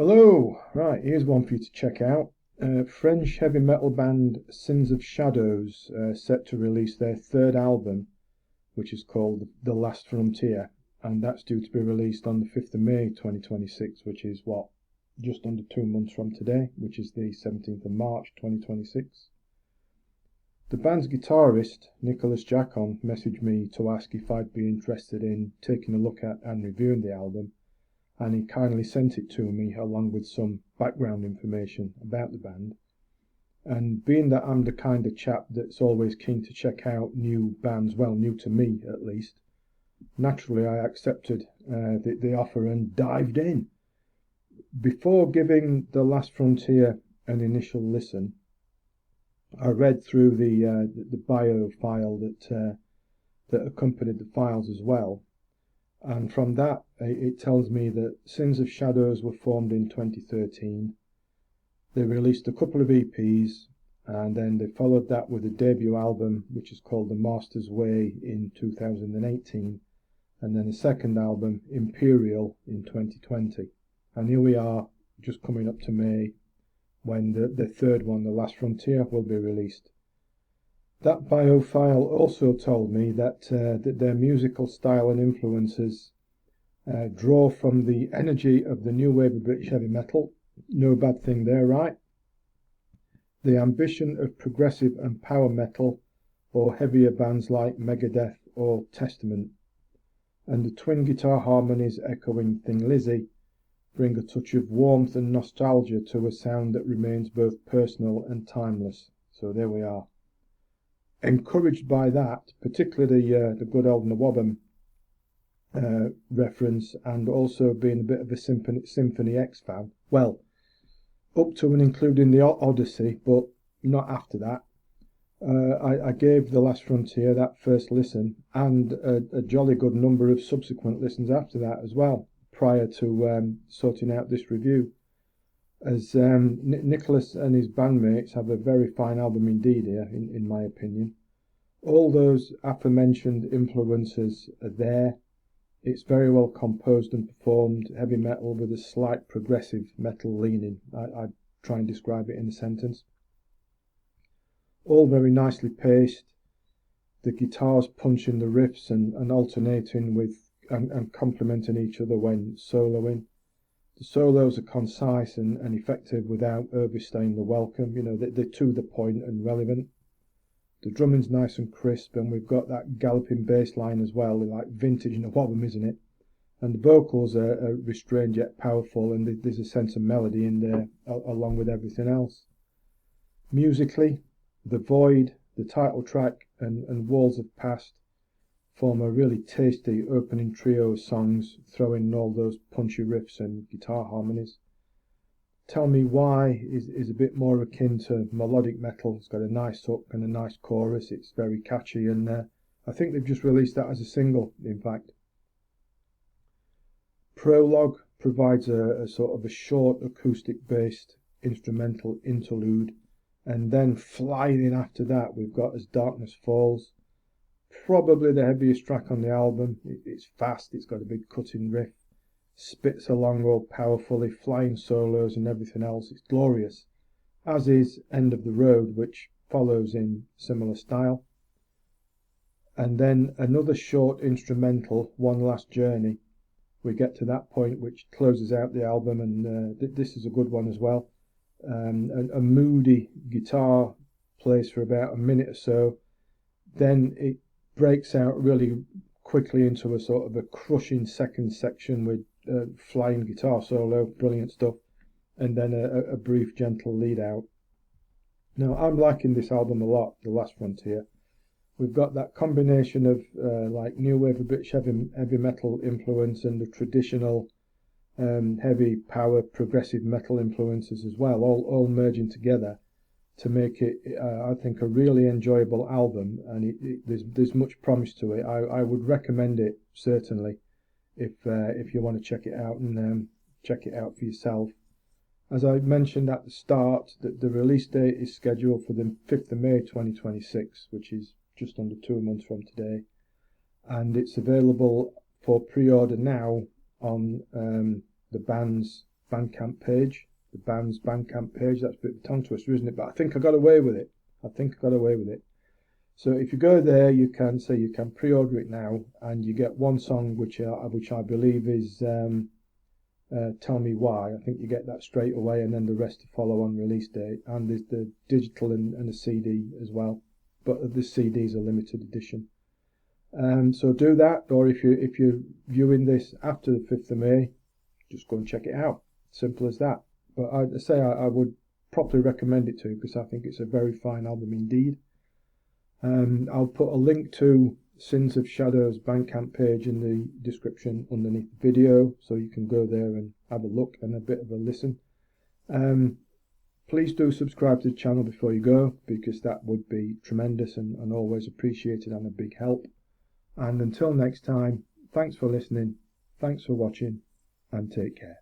Hello! Right, here's one for you to check out. French heavy metal band Sins of Shadows set to release their third album, which is called The Last Frontier, and that's due to be released on the 5th of May 2026, which is just under 2 months from today, which is the 17th of March 2026. The band's guitarist, Nicholas Jacon, messaged me to ask if I'd be interested in taking a look at and reviewing the album, and he kindly sent it to me along with some background information about the band. And being that I'm the kind of chap that's always keen to check out new bands, well, new to me at least, naturally I accepted the offer and dived in. Before giving The Last Frontier an initial listen, I read through the bio file that accompanied the files as well. And from that, it tells me that Sins of Shadows were formed in 2013. They released a couple of EPs, and then they followed that with a debut album, which is called The Master's Way, in 2018, and then a second album, Imperial, in 2020. And here we are, just coming up to May, when the third one, The Last Frontier, will be released. That bio file also told me that their musical style and influences draw from the energy of the new wave of British heavy metal. No bad thing there, right? The ambition of progressive and power metal, or heavier bands like Megadeth or Testament. And the twin guitar harmonies echoing Thin Lizzy bring a touch of warmth and nostalgia to a sound that remains both personal and timeless. So there we are. Encouraged by that, particularly the good old NWOBHM reference, and also being a bit of a Symphony X fan, well, up to and including the Odyssey, but not after that, I gave The Last Frontier that first listen, and a jolly good number of subsequent listens after that as well, prior to sorting out this review, as Nicholas and his bandmates have a very fine album indeed here, in my opinion. All those aforementioned influences are there. It's very well composed and performed, heavy metal with a slight progressive metal leaning. I'd try and describe it in a sentence. All very nicely paced. The guitars punching the riffs and alternating with and complementing each other when soloing. The solos are concise and effective without overstaying the welcome. You know, they're to the point and relevant. The drumming's nice and crisp, and we've got that galloping bass line as well, like vintage NWOBHM, isn't it? And the vocals are restrained yet powerful, and there's a sense of melody in there along with everything else. Musically, The Void, the title track, and Walls of Past form a really tasty opening trio of songs, throwing in all those punchy riffs and guitar harmonies. Tell Me Why is a bit more akin to melodic metal. It's got a nice hook and a nice chorus. It's very catchy, and I think they've just released that as a single, in fact. Prologue provides a sort of a short acoustic-based instrumental interlude, and then flying in after that we've got As Darkness Falls, probably the heaviest track on the album. It's fast, it's got a big cutting riff, spits along all powerfully, flying solos and everything else. It's glorious, as is End of the Road, which follows in similar style. And then another short instrumental, One Last Journey. We get to that point which closes out the album, and this is a good one as well. A moody guitar plays for about a minute or so, then it breaks out really quickly into a sort of a crushing second section with flying guitar solo, brilliant stuff, and then a brief gentle lead out. Now, I'm liking this album a lot, The Last Frontier. We've got that combination of like new wave of British heavy metal influence and the traditional heavy power progressive metal influences as well, all merging together to make it, I think, a really enjoyable album, and there's much promise to it. I would recommend it, certainly, if you want to check it out and check it out for yourself. As I mentioned at the start, the release date is scheduled for the 5th of May 2026, which is just under 2 months from today, and it's available for pre-order now on the band's BandCamp page, the band's BandCamp page. That's a bit of a tongue twister, isn't it? But I think I got away with it. So if you go there, you can pre-order it now, and you get one song which I believe is Tell Me Why. I think you get that straight away, and then the rest to follow on release date. And there's the digital and the CD as well, but the CD is a limited edition. So do that, or if you're viewing this after the 5th of May, just go and check it out. Simple as that. But I'd say I would properly recommend it to you, because I think it's a very fine album indeed. I'll put a link to Sins of Shadow's BandCamp page in the description underneath the video, so you can go there and have a look and a bit of a listen. Please do subscribe to the channel before you go, because that would be tremendous and always appreciated and a big help. And until next time, thanks for listening, thanks for watching, and take care.